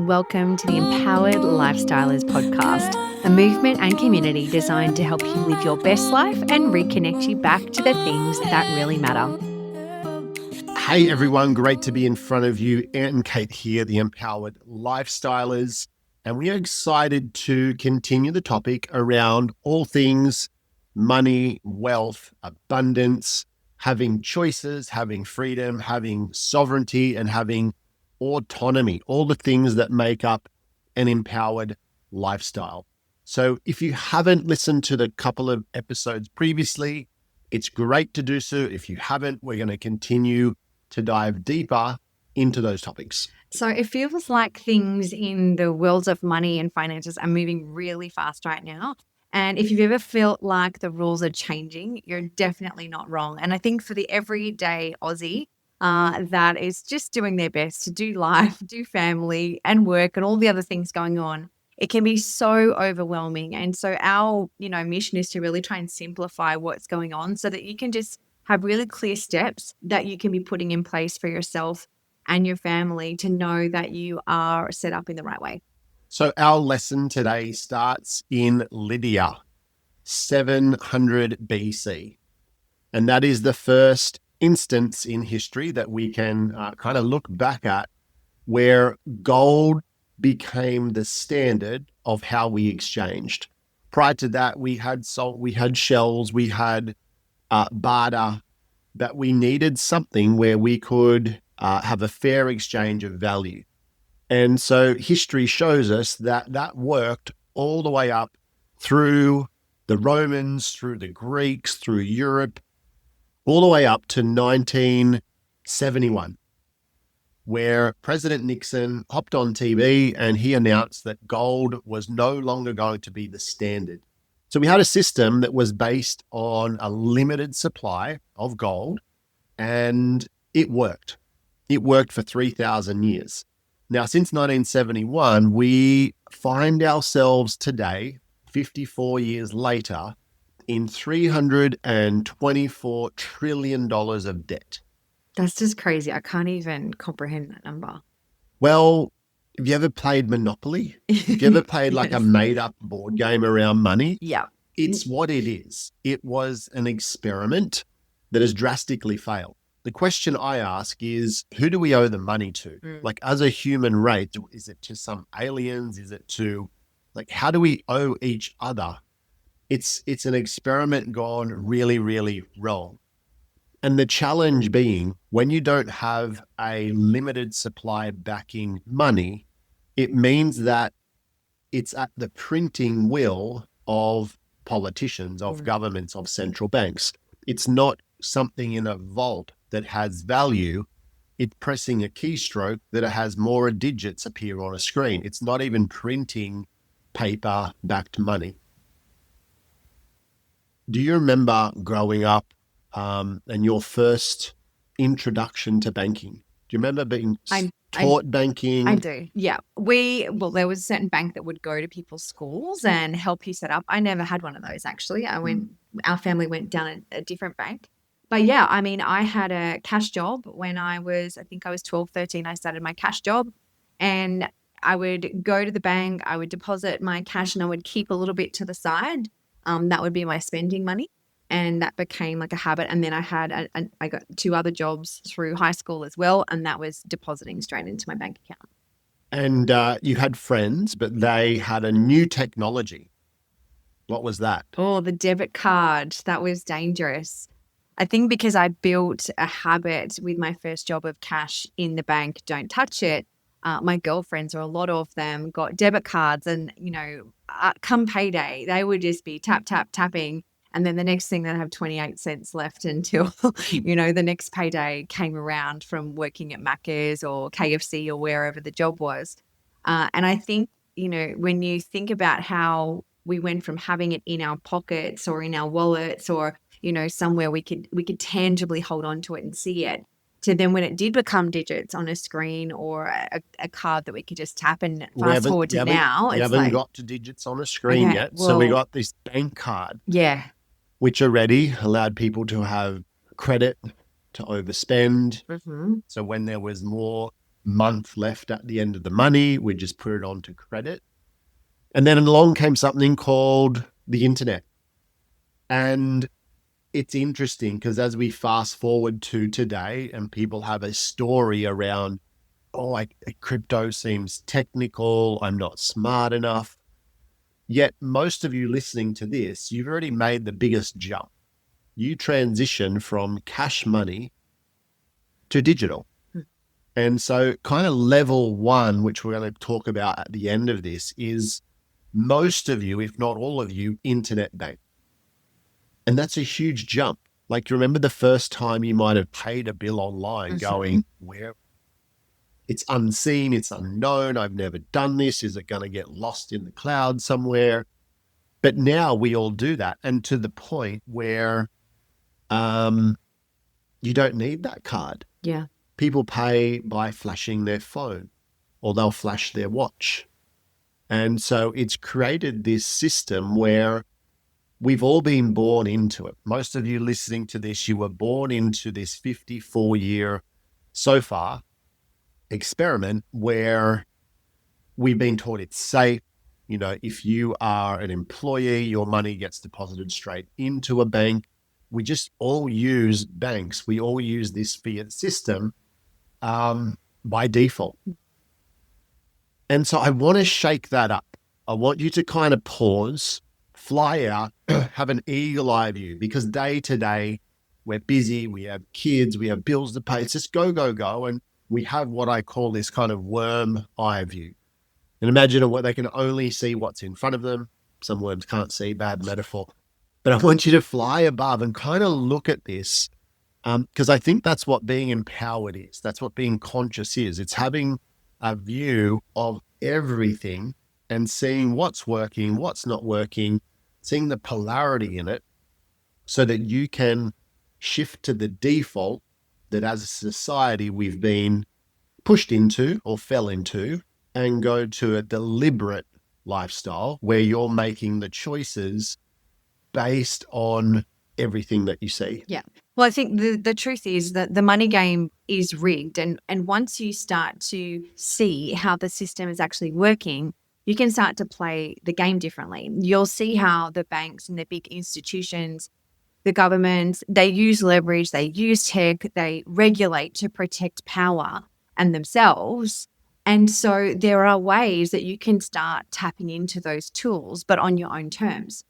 Welcome to the Empowered Lifestylers podcast, a movement and community designed to help you live your best life and reconnect you back to the things that really matter. Hey everyone, great to be in front of you. Ant and Kate here, the Empowered Lifestylers, and we are excited to continue the topic around all things money, wealth, abundance, having choices, having freedom, having sovereignty, and having autonomy, all the things that make up an empowered lifestyle. So if you haven't listened to the couple of episodes previously, it's great to do so. If you haven't, we're going to continue to dive deeper into those topics. So it feels like things in the worlds of money and finances are moving really fast right now. And if you've ever felt like the rules are changing, you're definitely not wrong. And I think for the everyday Aussie, that is just doing their best to do life, do family and work and all the other things going on, it can be so overwhelming. And so our, mission is to really try and simplify what's going on so that you can just have really clear steps that you can be putting in place for yourself and your family to know that you are set up in the right way. So our lesson today starts in Lydia, 700 BC. And that is the first instance in history that we can kind of look back at where gold became the standard of how we exchanged. Prior to that, we had salt, we had shells, we had barter, that we needed something where we could have a fair exchange of value. And so history shows us that that worked all the way up through the Romans, through the Greeks, through Europe, all the way up to 1971, where President Nixon hopped on TV and he announced that gold was no longer going to be the standard. So we had a system that was based on a limited supply of gold, and it worked. It worked for 3,000 years. Now, since 1971, we find ourselves today, 54 years later, in $324 trillion of debt. That's just crazy. I can't even comprehend that number. Well, have you ever played Monopoly? Have you ever played like a made-up board game around money? Yeah. It's what it is. It was an experiment that has drastically failed. The question I ask is, who do we owe the money to? Like, as a human race, is it to some aliens? Is it to, like, how do we owe each other? It's an experiment gone really, really wrong. And the challenge being, when you don't have a limited supply backing money, it means that it's at the printing will of politicians, of governments, of central banks. It's not something in a vault that has value. It's pressing a keystroke that it has more digits appear on a screen. It's not even printing paper-backed money. Do you remember growing up and your first introduction to banking? Do you remember being taught banking? I do. Yeah. There was a certain bank that would go to people's schools and help you set up. I never had one of those, actually. Our family went down a different bank. But yeah, I mean, I had a cash job when I was 12, 13. I started my cash job and I would go to the bank, I would deposit my cash and I would keep a little bit to the side. That would be my spending money. And that became like a habit. And then I got 2 other jobs through high school as well. And that was depositing straight into my bank account. And you had friends, but they had a new technology. What was that? Oh, the debit card. That was dangerous. I think because I built a habit with my first job of cash in the bank, don't touch it. My girlfriends, or a lot of them, got debit cards and, come payday, they would just be tapping. And then the next thing they'd have 28 cents left until, the next payday came around from working at Macca's or KFC or wherever the job was. And I think, when you think about how we went from having it in our pockets or in our wallets or, somewhere we could tangibly hold on to it and see it, to then when it did become digits on a screen or a card that we could just tap and fast forward to now. We haven't got to digits on a screen yet. Well, so we got this bank card. Yeah. Which already allowed people to have credit, to overspend. Mm-hmm. So when there was more month left at the end of the money. We just put it onto credit. And then along came something called the internet. And it's interesting because as we fast forward to today and people have a story around, crypto seems technical, I'm not smart enough. Yet most of you listening to this, you've already made the biggest jump. You transition from cash money to digital. And so kind of level one, which we're going to talk about at the end of this, is most of you, if not all of you, internet bank. And that's a huge jump. Like, remember the first time you might have paid a bill online going, where it's unseen, it's unknown, I've never done this. Is it going to get lost in the cloud somewhere? But now we all do that. And to the point where you don't need that card. Yeah. People pay by flashing their phone or they'll flash their watch. And so it's created this system where we've all been born into it. Most of you listening to this, you were born into this 54-year so far experiment where we've been taught it's safe. You know, if you are an employee, your money gets deposited straight into a bank. We just all use banks. We all use this fiat system by default. And so I want to shake that up. I want you to kind of pause, fly out, have an eagle eye view, because day to day, we're busy, we have kids, we have bills to pay. It's just go, go, go. And we have what I call this kind of worm eye view. And imagine what they can only see what's in front of them. Some worms can't see, bad metaphor. But I want you to fly above and kind of look at this, because I think that's what being empowered is. That's what being conscious is. It's having a view of everything and seeing what's working, what's not working, seeing the polarity in it so that you can shift to the default that as a society we've been pushed into or fell into, and go to a deliberate lifestyle where you're making the choices based on everything that you see. Yeah. Well, I think the truth is that the money game is rigged. And once you start to see how the system is actually working, you can start to play the game differently. You'll see how the banks and the big institutions, the governments, they use leverage, they use tech, they regulate to protect power and themselves. And so there are ways that you can start tapping into those tools, but on your own terms.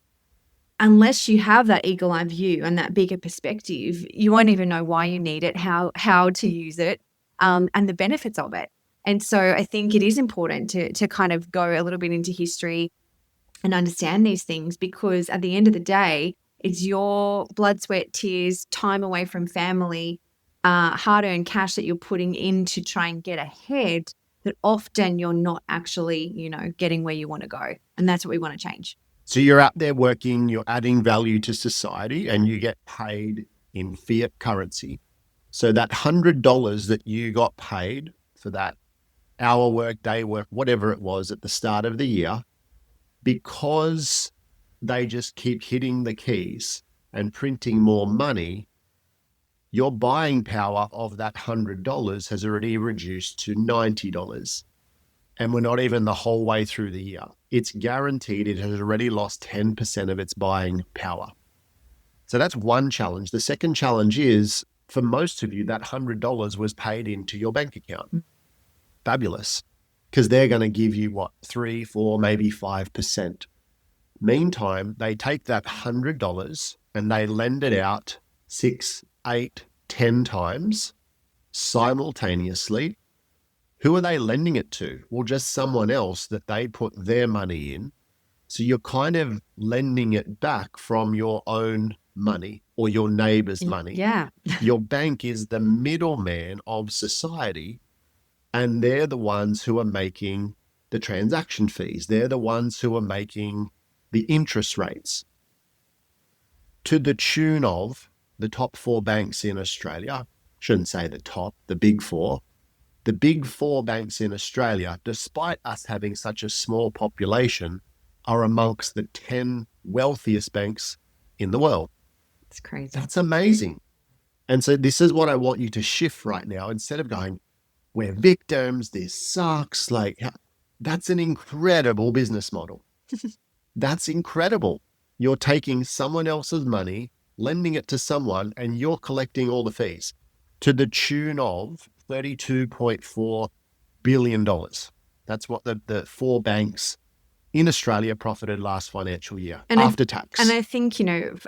Unless you have that eagle eye view and that bigger perspective, you won't even know why you need it, how to use it, and the benefits of it. And so I think it is important to kind of go a little bit into history and understand these things, because at the end of the day, it's your blood, sweat, tears, time away from family, hard-earned cash that you're putting in to try and get ahead, that often you're not actually, getting where you want to go. And that's what we want to change. So you're out there working, you're adding value to society, and you get paid in fiat currency. So that $100 that you got paid for that hour work, day work, whatever it was at the start of the year, because they just keep hitting the keys and printing more money, your buying power of that $100 has already reduced to $90. And we're not even the whole way through the year. It's guaranteed it has already lost 10% of its buying power. So that's one challenge. The second challenge is, for most of you, that $100 was paid into your bank account. Fabulous. Because they're going to give you 3, 4, maybe 5%. Meantime, they take that $100 and they lend it out 6, 8, 10 times simultaneously. Who are they lending it to? Well, just someone else that they put their money in. So you're kind of lending it back from your own money or your neighbor's money. Yeah. Your bank is the middleman of society, and they're the ones who are making the transaction fees. They're the ones who are making the interest rates. To the tune of the top 4 banks in Australia, shouldn't say the top, the big 4. The big 4 banks in Australia, despite us having such a small population, are amongst the 10 wealthiest banks in the world. It's crazy. That's amazing. And so this is what I want you to shift right now. Instead of going, we're victims, this sucks. Like, that's an incredible business model. That's incredible. You're taking someone else's money, lending it to someone, and you're collecting all the fees to the tune of $32.4 billion. That's what the four banks in Australia profited last financial year after tax. And I think,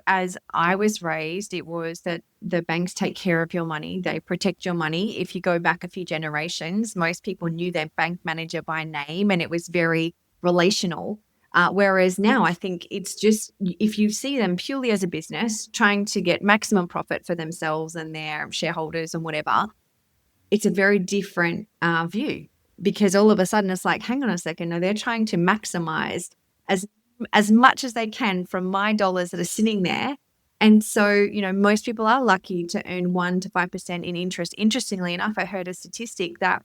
as I was raised, it was that the banks take care of your money. They protect your money. If you go back a few generations, most people knew their bank manager by name and it was very relational. Whereas now I think it's just, if you see them purely as a business trying to get maximum profit for themselves and their shareholders and whatever, it's a very different view. Because all of a sudden it's like, hang on a second, no, they're trying to maximize as much as they can from my dollars that are sitting there. And so, most people are lucky to earn 1 to 5% in interest. Interestingly enough, I heard a statistic that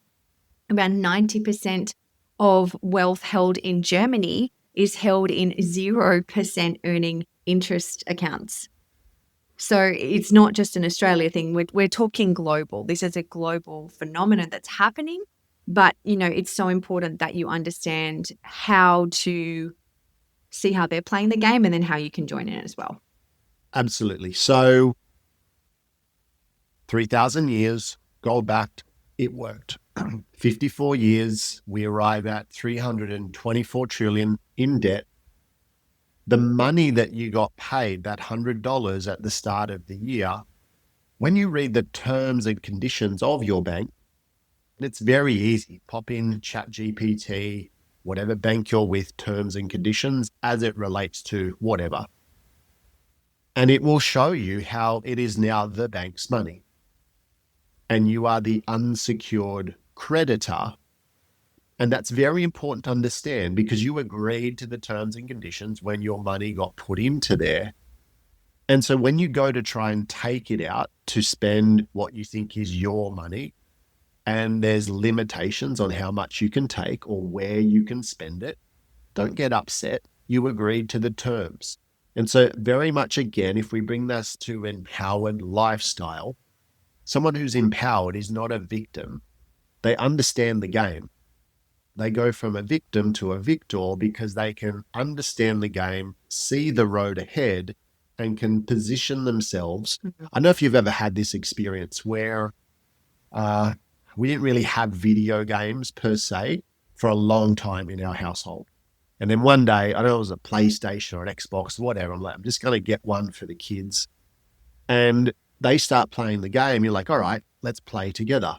about 90% of wealth held in Germany is held in 0% earning interest accounts. So it's not just an Australia thing. We're talking global. This is a global phenomenon that's happening. But, it's so important that you understand how to see how they're playing the game and then how you can join in it as well. Absolutely. So 3,000 years, gold backed, it worked. 54 years, we arrive at 324 trillion in debt. The money that you got paid, that $100 at the start of the year, when you read the terms and conditions of your bank, it's very easy. Pop in ChatGPT, whatever bank you're with, terms and conditions as it relates to whatever. And it will show you how it is now the bank's money. And you are the unsecured creditor. And that's very important to understand because you agreed to the terms and conditions when your money got put into there. And so when you go to try and take it out to spend what you think is your money, and there's limitations on how much you can take or where you can spend it, don't get upset. You agreed to the terms. And so very much, again, if we bring this to empowered lifestyle, someone who's empowered is not a victim. They understand the game. They go from a victim to a victor because they can understand the game, see the road ahead, and can position themselves. I don't know if you've ever had this experience where we didn't really have video games per se for a long time in our household. And then one day, I don't know, it was a PlayStation or an Xbox, whatever. I'm like, I'm just going to get one for the kids. And they start playing the game. You're like, all right, let's play together.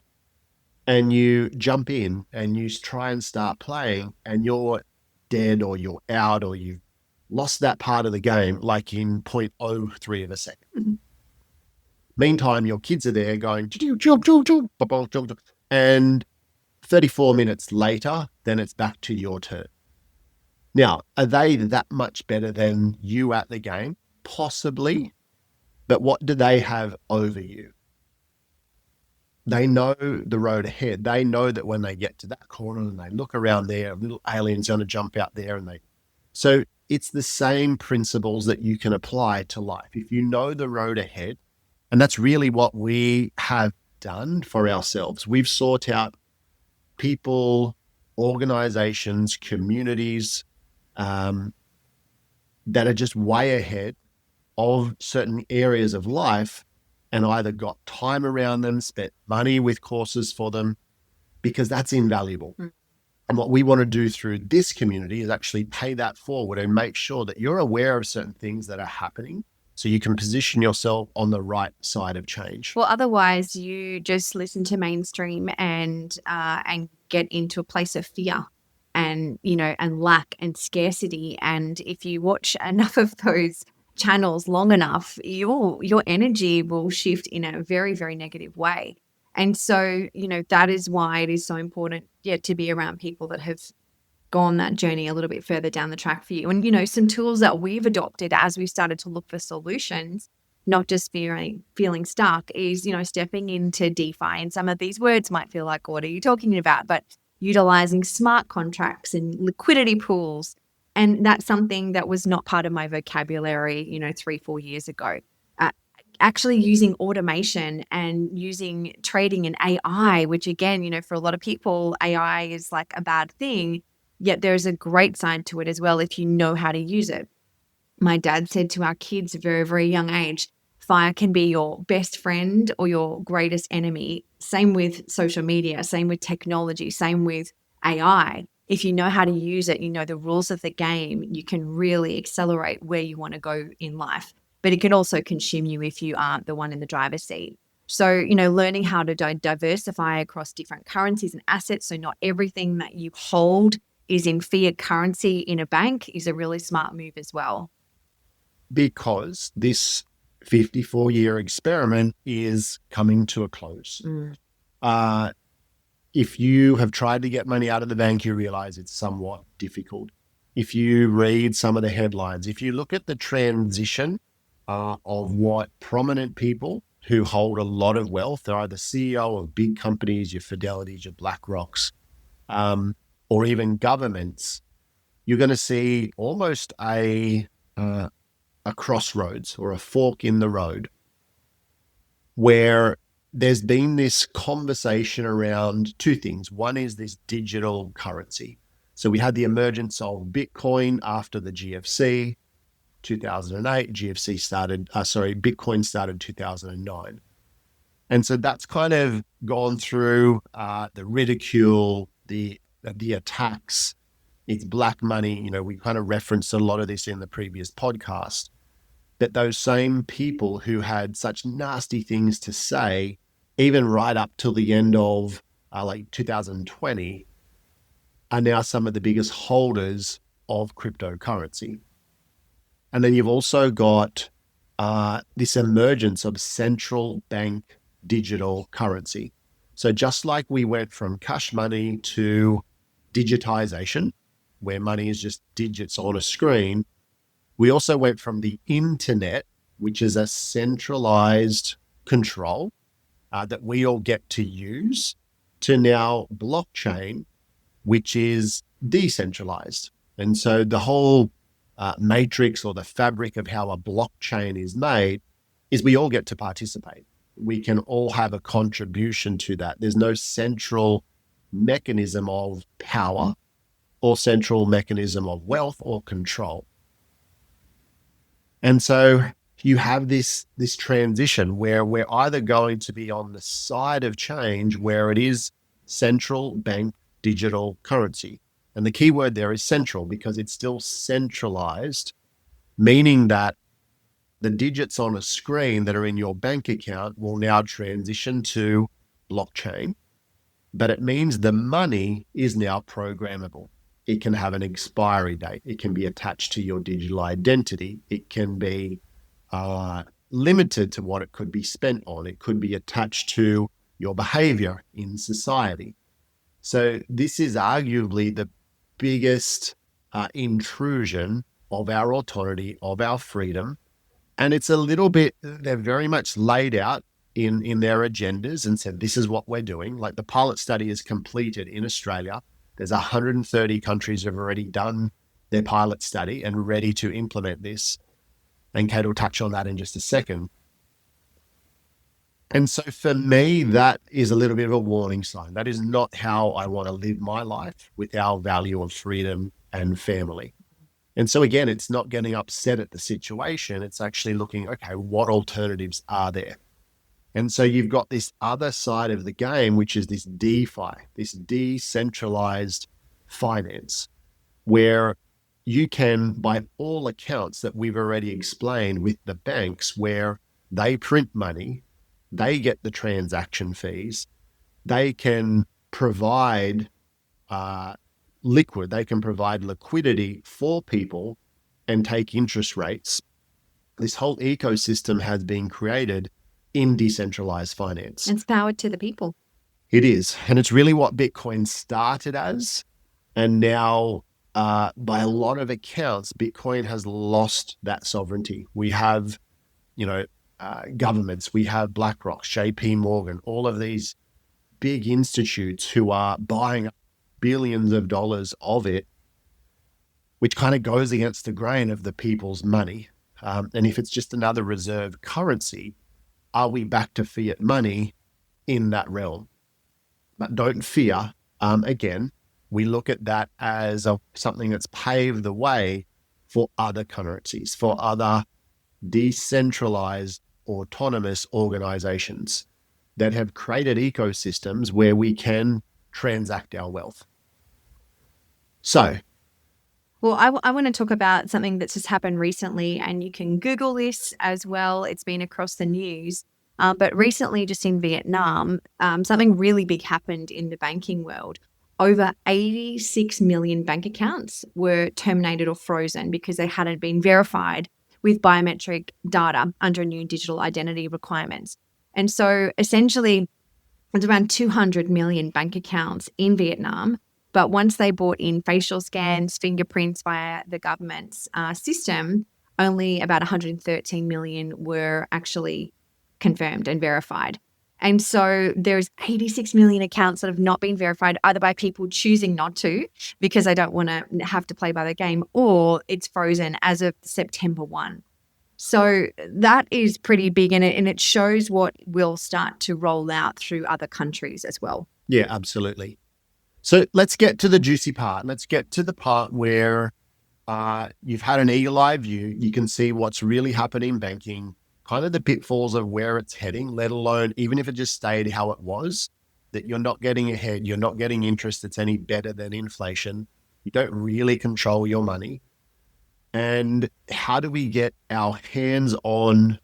And you jump in and you try and start playing and you're dead or you're out or you've lost that part of the game like in 0.03 of a second. Mm-hmm. Meantime, your kids are there going, and 34 minutes later, then it's back to your turn. Now, are they that much better than you at the game? Possibly. But what do they have over you? They know the road ahead. They know that when they get to that corner and they look around there, a little alien's going to jump out there. So it's the same principles that you can apply to life. If you know the road ahead, and that's really what we have done for ourselves. We've sought out people, organizations, communities that are just way ahead of certain areas of life and either got time around them, spent money with courses for them, because that's invaluable. Mm. And what we want to do through this community is actually pay that forward and make sure that you're aware of certain things that are happening so you can position yourself on the right side of change. Well, otherwise you just listen to mainstream and get into a place of fear and, and lack and scarcity. And if you watch enough of those channels long enough, your energy will shift in a very, very negative way. And so, that is why it is so important, to be around people that have gone that journey a little bit further down the track for you. And, some tools that we've adopted as we started to look for solutions, not just feeling stuck, is, stepping into DeFi. And some of these words might feel like, what are you talking about? But utilizing smart contracts and liquidity pools. And that's something that was not part of my vocabulary, 3-4 years ago. actually using automation and using trading in AI, which again, for a lot of people, AI is like a bad thing, yet there's a great side to it as well if you know how to use it. My dad said to our kids at a very, very young age, fire can be your best friend or your greatest enemy. Same with social media, same with technology, same with AI. If you know how to use it, you know the rules of the game, you can really accelerate where you want to go in life. But it can also consume you if you aren't the one in the driver's seat. So, learning how to diversify across different currencies and assets, so not everything that you hold is in fiat currency in a bank, is a really smart move as well. Because this 54-year experiment is coming to a close. If you have tried to get money out of the bank, you realize it's somewhat difficult. If you read some of the headlines, if you look at the transition of what prominent people who hold a lot of wealth, they're either CEO of big companies, your Fidelities, your BlackRocks, or even governments, you're going to see almost a crossroads or a fork in the road where there's been this conversation around two things. One is this digital currency. So we had the emergence of Bitcoin after the GFC, 2008. Bitcoin started 2009. And so that's kind of gone through the ridicule, the attacks. It's black money. We kind of referenced a lot of this in the previous podcast. That those same people who had such nasty things to say, even right up till the end of 2020, are now some of the biggest holders of cryptocurrency. And then you've also got this emergence of central bank digital currency. So just like we went from cash money to digitization, where money is just digits on a screen, we also went from the internet, which is a centralized control that we all get to use, to now blockchain, which is decentralized. And so the whole matrix or the fabric of how a blockchain is made is we all get to participate. We can all have a contribution to that. There's no central mechanism of power or central mechanism of wealth or control. And so you have this transition where we're either going to be on the side of change where it is central bank digital currency. And the key word there is central, because it's still centralized, meaning that the digits on a screen that are in your bank account will now transition to blockchain. But it means the money is now programmable. It can have an expiry date. It can be attached to your digital identity. It can be limited to what it could be spent on. It could be attached to your behavior in society. So this is arguably the biggest intrusion of our autonomy, of our freedom. And it's a little bit, they're very much laid out in their agendas and said, this is what we're doing. Like the pilot study is completed in Australia. There's 130 countries who have already done their pilot study and ready to implement this. And Kate will touch on that in just a second. And so for me, that is a little bit of a warning sign. That is not how I want to live my life with our value of freedom and family. And so again, it's not getting upset at the situation. It's actually looking, okay, what alternatives are there? And so you've got this other side of the game, which is this DeFi, this decentralized finance, where you can, by all accounts that we've already explained with the banks, where they print money, they get the transaction fees, they can provide they can provide liquidity for people and take interest rates. This whole ecosystem has been created in decentralized finance. It's powered to the people. It is. And it's really what Bitcoin started as. And now, by a lot of accounts, Bitcoin has lost that sovereignty. We have, governments, we have BlackRock, JP Morgan, all of these big institutes who are buying billions of dollars of it, which kind of goes against the grain of the people's money. And if it's just another reserve currency, are we back to fiat money in that realm? But don't fear. Again, we look at that as something that's paved the way for other currencies, for other decentralized, autonomous organizations that have created ecosystems where we can transact our wealth. So, Well, I want to talk about something that's just happened recently, and you can Google this as well. It's been across the news. But recently, just in Vietnam, something really big happened in the banking world. Over 86 million bank accounts were terminated or frozen because they hadn't been verified with biometric data under new digital identity requirements. And so essentially, it's around 200 million bank accounts in Vietnam. But once they brought in facial scans, fingerprints via the government's system, only about 113 million were actually confirmed and verified. And so there's 86 million accounts that have not been verified, either by people choosing not to because they don't want to have to play by the game, or it's frozen as of September 1. So that is pretty big, and it shows what will start to roll out through other countries as well. yeah, absolutely. So let's get to the juicy part. Let's get to the part where you've had an eagle-eye view. You can see what's really happening in banking, kind of the pitfalls of where it's heading, let alone even if it just stayed how it was, that you're not getting ahead, you're not getting interest that's any better than inflation. You don't really control your money. And how do we get our hands on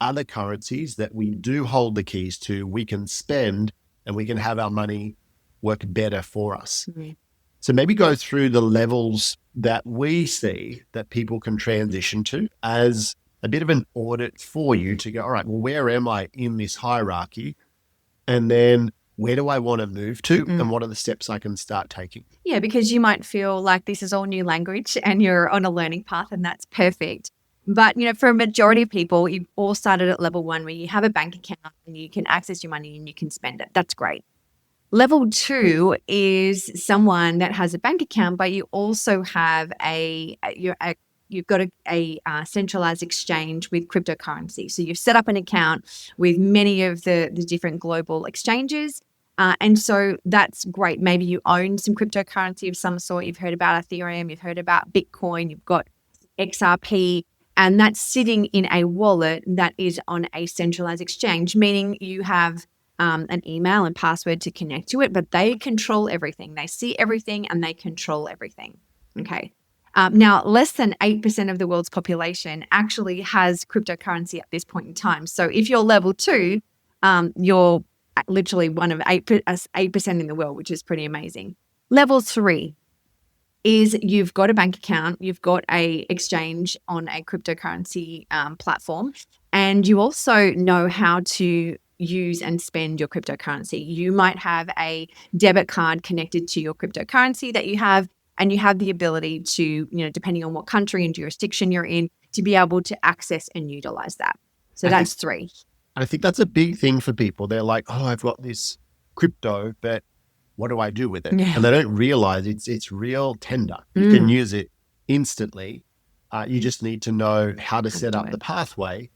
other currencies that we do hold the keys to, we can spend, and we can have our money work better for us? Mm-hmm. So maybe go through the levels that we see that people can transition to as a bit of an audit for you to go, all right, well, where am I in this hierarchy? And then where do I want to move to? And what are the steps I can start taking? Yeah, because you might feel like this is all new language and you're on a learning path, and that's perfect. But, for a majority of people, you've all started at level 1 where you have a bank account and you can access your money and you can spend it. That's great. Level 2 is someone that has a bank account, but you also have you've got a centralized exchange with cryptocurrency. So you've set up an account with many of the different global exchanges. And so that's great. Maybe you own some cryptocurrency of some sort. You've heard about Ethereum, you've heard about Bitcoin, you've got XRP, and that's sitting in a wallet that is on a centralized exchange, meaning you have an email and password to connect to it, but they control everything. They see everything and they control everything. Okay. Now, less than 8% of the world's population actually has cryptocurrency at this point in time. So if you're level 2, you're literally one of 8% in the world, which is pretty amazing. Level 3 is you've got a bank account, you've got a exchange on a cryptocurrency platform, and you also know how to use and spend your cryptocurrency. You might have a debit card connected to your cryptocurrency that you have, and you have the ability to, depending on what country and jurisdiction you're in, to be able to access and utilize that. So that's 3. I think that's a big thing for people. They're like, oh, I've got this crypto, but what do I do with it? Yeah. And they don't realize it's real tender. You can use it instantly. You just need to know how to set up the pathway.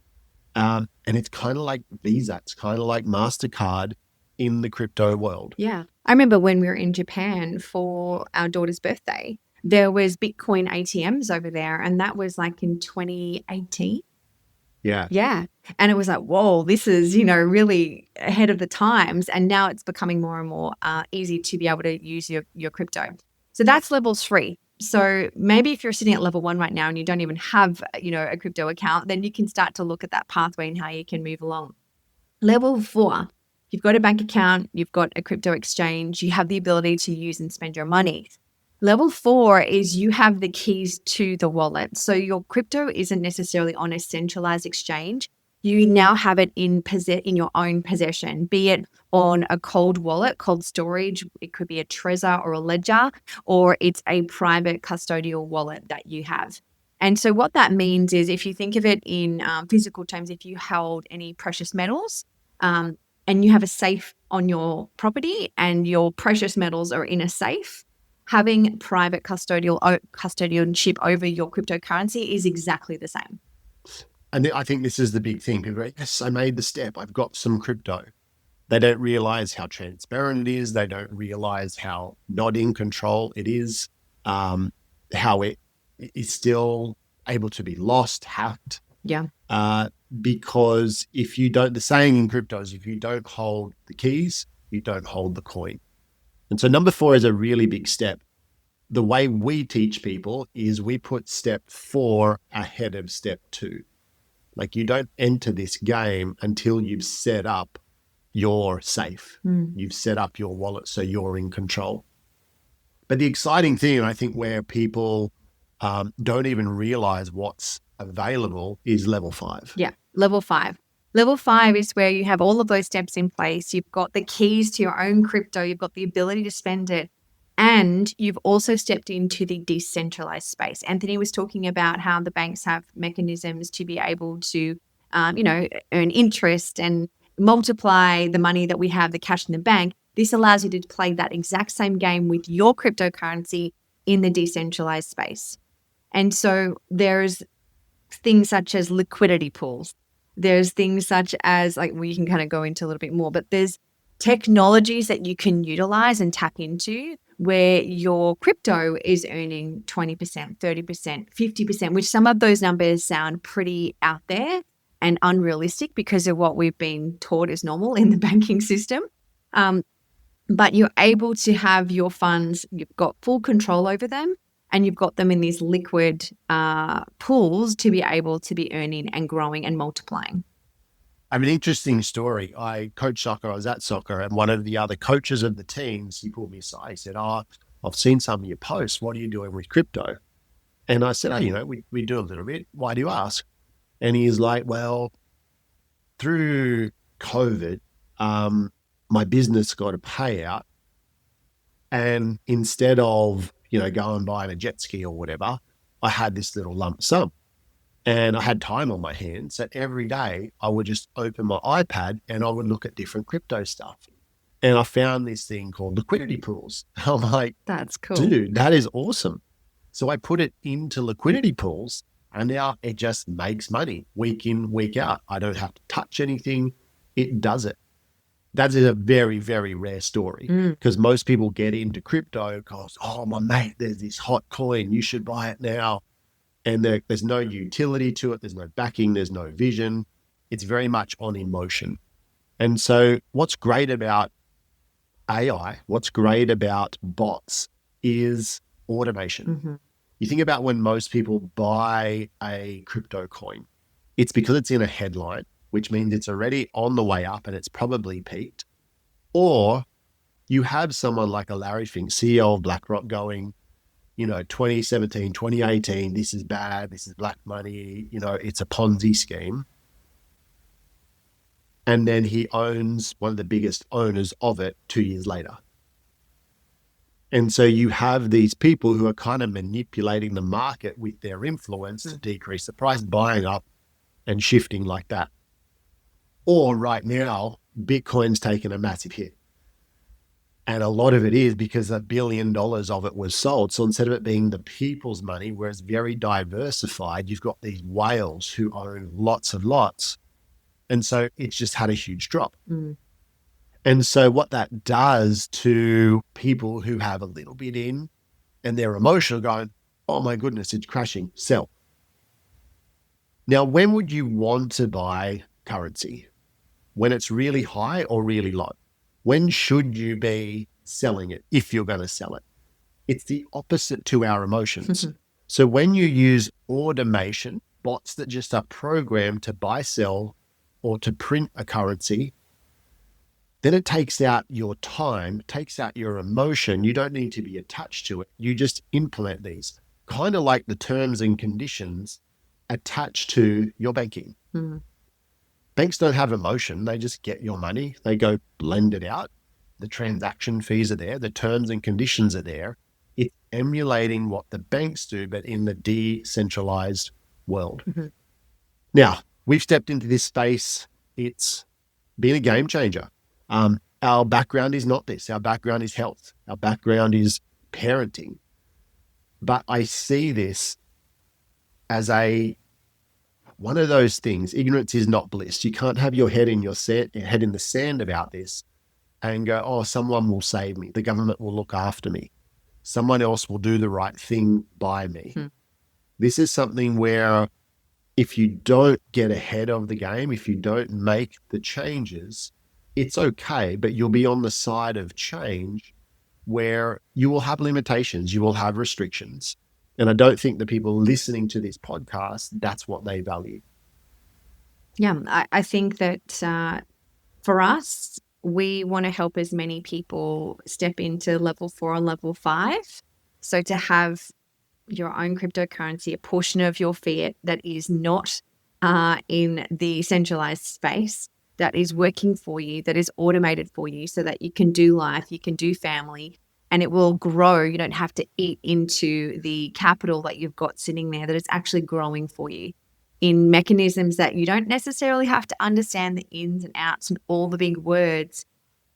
And it's kind of like Visa. It's kind of like MasterCard in the crypto world. Yeah. I remember when we were in Japan for our daughter's birthday, there was Bitcoin ATMs over there, and that was like in 2018. Yeah. Yeah. And it was like, whoa, this is, really ahead of the times. And now it's becoming more and more easy to be able to use your crypto. So that's level 3. So maybe if you're sitting at level 1 right now and you don't even have, a crypto account, then you can start to look at that pathway and how you can move along. Level 4, you've got a bank account, you've got a crypto exchange, you have the ability to use and spend your money. Level 4 is you have the keys to the wallet. So your crypto isn't necessarily on a centralized exchange. You now have it in your own possession, be it on a cold wallet, cold storage. It could be a Trezor or a Ledger, or it's a private custodial wallet that you have. And so what that means is, if you think of it in physical terms, if you held any precious metals and you have a safe on your property and your precious metals are in a safe, having private custodianship over your cryptocurrency is exactly the same. And I think this is the big thing. People go, yes, I made the step. I've got some crypto. They don't realize how transparent it is. They don't realize how not in control it is, how it is still able to be lost, hacked. Yeah. Because if you don't, the saying in crypto is if you don't hold the keys, you don't hold the coin. And so number 4 is a really big step. The way we teach people is we put step 4 ahead of step 2. Like you don't enter this game until you've set up your safe. You've set up your wallet so you're in control. But the exciting thing, I think, where people don't even realize what's available is level 5. Yeah, level 5. Level 5 is where you have all of those steps in place. You've got the keys to your own crypto. You've got the ability to spend it. And you've also stepped into the decentralized space. Anthony was talking about how the banks have mechanisms to be able to, earn interest and multiply the money that we have, the cash in the bank. This allows you to play that exact same game with your cryptocurrency in the decentralized space. And so there's things such as liquidity pools. There's things such as, like, we can kind of go into a little bit more, but there's technologies that you can utilize and tap into where your crypto is earning 20%, 30%, 50%, which some of those numbers sound pretty out there and unrealistic because of what we've been taught is normal in the banking system. But you're able to have your funds, you've got full control over them, and you've got them in these liquid pools to be able to be earning and growing and multiplying. I have an interesting story. I coach soccer. I was at soccer, and one of the other coaches of the teams, he pulled me aside. He said, I've seen some of your posts. What are you doing with crypto? And I said, we do a little bit. Why do you ask? And he's like, well, through COVID, my business got a payout. And instead of, go and buy a jet ski or whatever, I had this little lump sum. And I had time on my hands that every day I would just open my iPad and I would look at different crypto stuff. And I found this thing called liquidity pools. I'm like, that's cool. Dude, that is awesome. So I put it into liquidity pools and now it just makes money week in, week out. I don't have to touch anything. It does it. That is a very, very rare story because most people get into crypto because, oh, my mate, there's this hot coin. You should buy it now. And there's no utility to it. There's no backing. There's no vision. It's very much on emotion. And so what's great about AI, what's great about bots is automation. Mm-hmm. You think about when most people buy a crypto coin, it's because it's in a headline, which means it's already on the way up and it's probably peaked. Or you have someone like a Larry Fink, CEO of BlackRock, going, 2017, 2018, this is bad, this is black money, it's a Ponzi scheme. And then he owns one of the biggest owners of it 2 years later. And so you have these people who are kind of manipulating the market with their influence to decrease the price, buying up and shifting like that. Or right now, Bitcoin's taken a massive hit. And a lot of it is because $1 billion of it was sold. So instead of it being the people's money, where it's very diversified, you've got these whales who own lots and lots. And so it's just had a huge drop. And so what that does to people who have a little bit in and they're emotional, going, oh my goodness, it's crashing, sell. Now, when would you want to buy currency? When it's really high or really low? When should you be selling it if you're going to sell it? It's the opposite to our emotions. So when you use automation, bots that just are programmed to buy, sell, or to print a currency, then it takes out your time, takes out your emotion. You don't need to be attached to it. You just implement these, kind of like the terms and conditions attached to your banking. Banks don't have emotion. They just get your money. They go blend it out. The transaction fees are there. The terms and conditions are there. It's emulating what the banks do, but in the decentralized world. Now, we've stepped into this space. It's been a game changer. Our background is not this. Our background is health. Our background is parenting. But I see this as a one of those things. Ignorance is not bliss. You can't have your head in the sand about this and go, oh, someone will save me. The government will look after me. Someone else will do the right thing by me. This is something where if you don't get ahead of the game, if you don't make the changes, it's okay, but you'll be on the side of change where you will have limitations, you will have restrictions. And I don't think the people listening to this podcast, that's what they value. Yeah, I think that for us, we want to help as many people step into level 4 and level 5. So to have your own cryptocurrency, a portion of your fiat that is not in the centralized space, that is working for you, that is automated for you so that you can do life, you can do family, and it will grow. You don't have to eat into the capital that you've got sitting there, that it's actually growing for you in mechanisms that you don't necessarily have to understand the ins and outs and all the big words.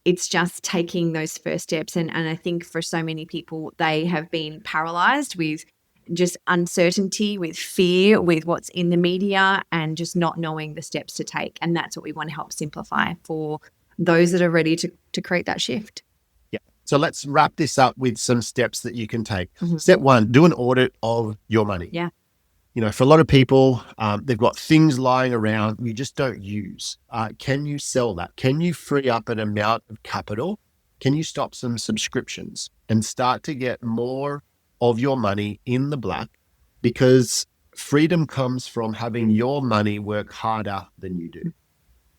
It's just taking those first steps. And I think for so many people, they have been paralyzed with just uncertainty, with fear, with what's in the media, and just not knowing the steps to take. And that's what we want to help simplify for those that are ready to create that shift. Yeah. So let's wrap this up with some steps that you can take. Step 1, do an audit of your money. Yeah. You know, for a lot of people, they've got things lying around you just don't use. Can you sell that? Can you free up an amount of capital? Can you stop some subscriptions and start to get more of your money in the black? Because freedom comes from having your money work harder than you do.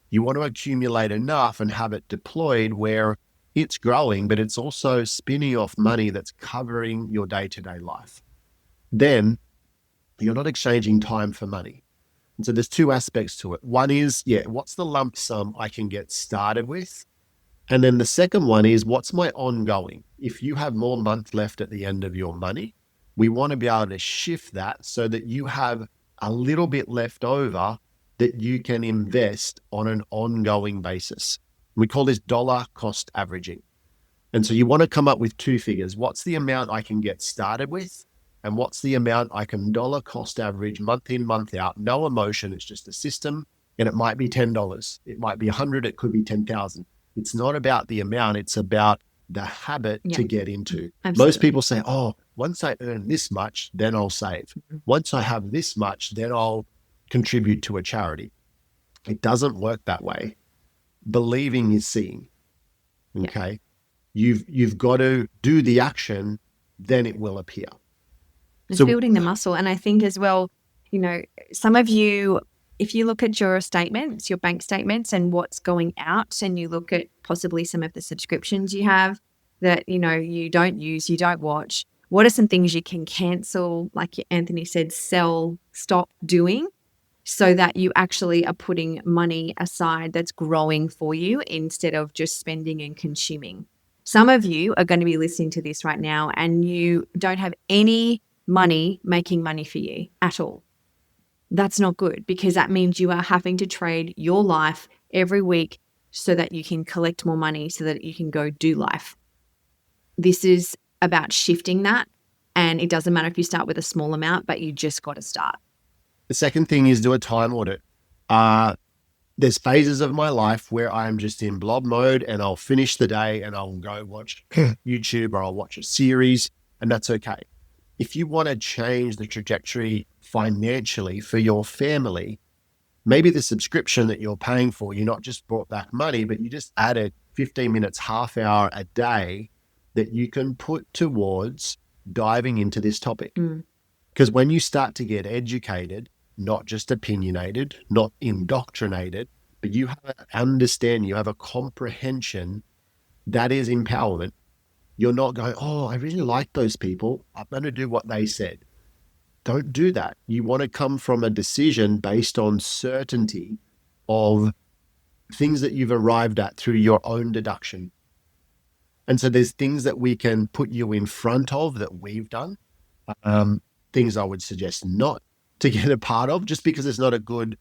You want to accumulate enough and have it deployed where it's growing, but it's also spinning off money that's covering your day-to-day life. Then you're not exchanging time for money. And so there's 2 aspects to it. One is, what's the lump sum I can get started with? And then the second one is, what's my ongoing? If you have more month left at the end of your money, we want to be able to shift that so that you have a little bit left over that you can invest on an ongoing basis. We call this dollar cost averaging. And so you want to come up with 2 figures. What's the amount I can get started with? And what's the amount I can dollar cost average month in, month out? No emotion. It's just a system. And it might be $10. It might be 100. It could be 10,000. It's not about the amount. It's about the habit to get into. Absolutely. Most people say, oh, once I earn this much, then I'll save. Once I have this much, then I'll contribute to a charity. It doesn't work that way. Believing is seeing. Okay. You've got to do the action, then it will appear. It's building the muscle. And I think as well, you know, some of you, if you look at your statements, your bank statements and what's going out, and you look at possibly some of the subscriptions you have that, you know, you don't use, you don't watch, what are some things you can cancel, like Anthony said, sell, stop doing, so that you actually are putting money aside that's growing for you instead of just spending and consuming. Some of you are going to be listening to this right now and you don't have any money making money for you at all. That's not good, because that means you are having to trade your life every week so that you can collect more money so that you can go do life. This is about shifting that. And it doesn't matter if you start with a small amount, but you just got to start. The second thing is do a time audit. There's phases of my life where I'm just in blob mode and I'll finish the day and I'll go watch YouTube or I'll watch a series, and that's okay. If you want to change the trajectory financially for your family, maybe the subscription that you're paying for, you not just brought back money, but you just added 15 minutes, half hour a day that you can put towards diving into this topic. Because when you start to get educated, not just opinionated, not indoctrinated, but you have an understanding, you have a comprehension, that is empowerment. You're not going, oh, I really like those people, I'm going to do what they said. Don't do that. You want to come from a decision based on certainty of things that you've arrived at through your own deduction. And so there's things that we can put you in front of that we've done, things I would suggest not to get a part of, just because it's not a good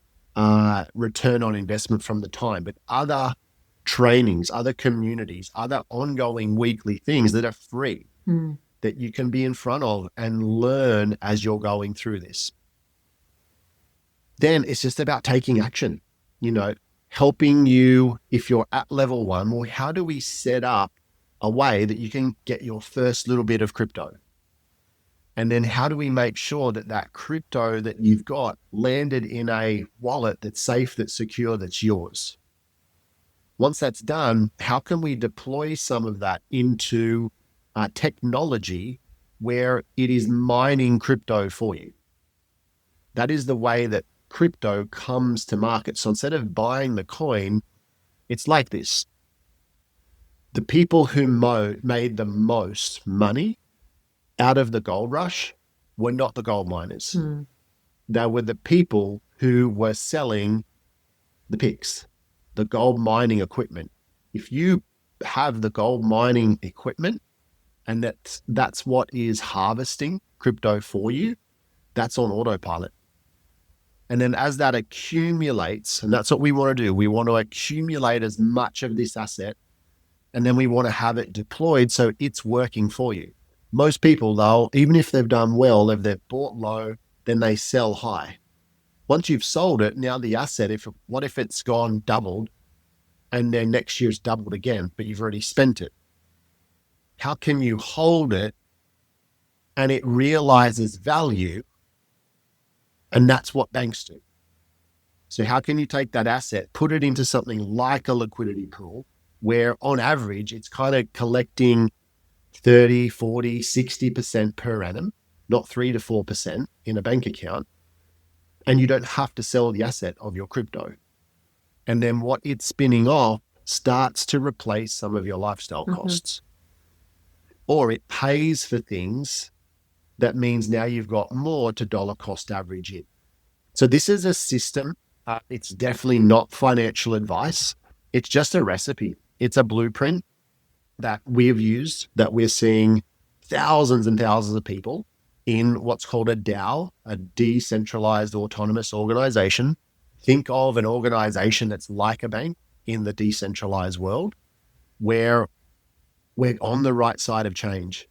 return on investment from the time, but other trainings, other communities, other ongoing weekly things that are free that you can be in front of and learn as you're going through this. then it's just about taking action, helping you if you're at level 1. Well, how do we set up a way that you can get your first little bit of crypto? And then how do we make sure that that crypto that you've got landed in a wallet that's safe, that's secure, that's yours? Once that's done, how can we deploy some of that into technology where it is mining crypto for you? That is the way that crypto comes to market. So instead of buying the coin, it's like this. The people who made the most money out of the gold rush were not the gold miners. They were the people who were selling the picks, the gold mining equipment. If you have the gold mining equipment and that's what is harvesting crypto for you, that's on autopilot. And then as that accumulates, and that's what we want to do, we want to accumulate as much of this asset, and then we want to have it deployed so it's working for you. Most people, though, even if they've done well, if they've bought low, then they sell high. Once you've sold it, now the asset, what if it's gone doubled and then next year's doubled again, but you've already spent it? How can you hold it and it realizes value? And that's what banks do. So how can you take that asset, put it into something like a liquidity pool, where on average, it's kind of collecting 30, 40, 60% per annum, not 3 to 4% in a bank account. And you don't have to sell the asset of your crypto. And then what it's spinning off starts to replace some of your lifestyle costs. Or it pays for things that means now you've got more to dollar cost average in. So this is a system. It's definitely not financial advice. It's just a recipe. It's a blueprint that we've used, that we're seeing thousands and thousands of people in what's called a DAO, a decentralized autonomous organization. Think of an organization that's like a bank in the decentralized world, where we're on the right side of change,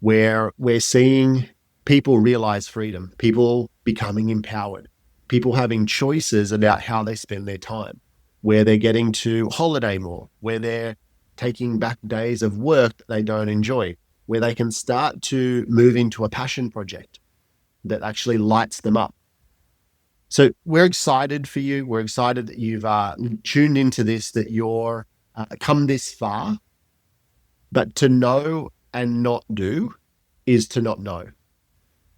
where we're seeing people realize freedom, people becoming empowered, people having choices about how they spend their time, where they're getting to holiday more, where they're taking back days of work that they don't enjoy, where they can start to move into a passion project that actually lights them up. So we're excited for you. We're excited that you've tuned into this, that you're come this far. But to know and not do is to not know.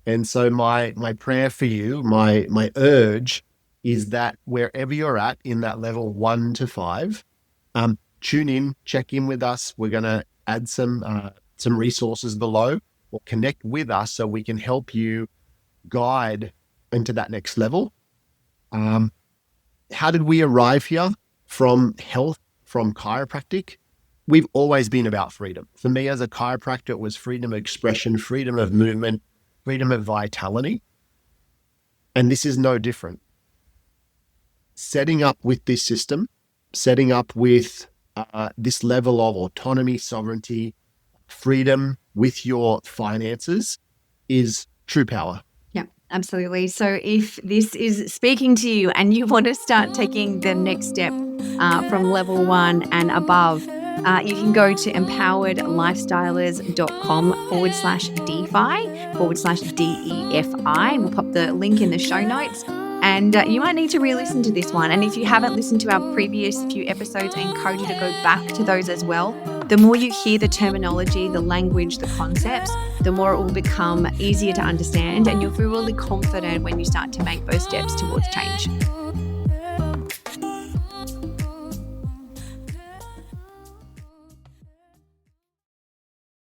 And so my prayer for you, my urge is that wherever you're at in that level 1 to 5, tune in, check in with us. We're going to add some resources below, or connect with us so we can help you guide into that next level. How did we arrive here? From health, from chiropractic? We've always been about freedom. For me as a chiropractor, it was freedom of expression, freedom of movement, freedom of vitality. And this is no different. Setting up with this system, setting up with this level of autonomy, sovereignty, freedom with your finances is true power. Yeah, absolutely. So if this is speaking to you and you want to start taking the next step from level 1 and above, you can go to empoweredlifestylers.com/DeFi/DEFI. And we'll pop the link in the show notes. And you might need to re-listen to this one. And if you haven't listened to our previous few episodes, I encourage you to go back to those as well. The more you hear the terminology, the language, the concepts, the more it will become easier to understand, and you'll feel really confident when you start to make those steps towards change.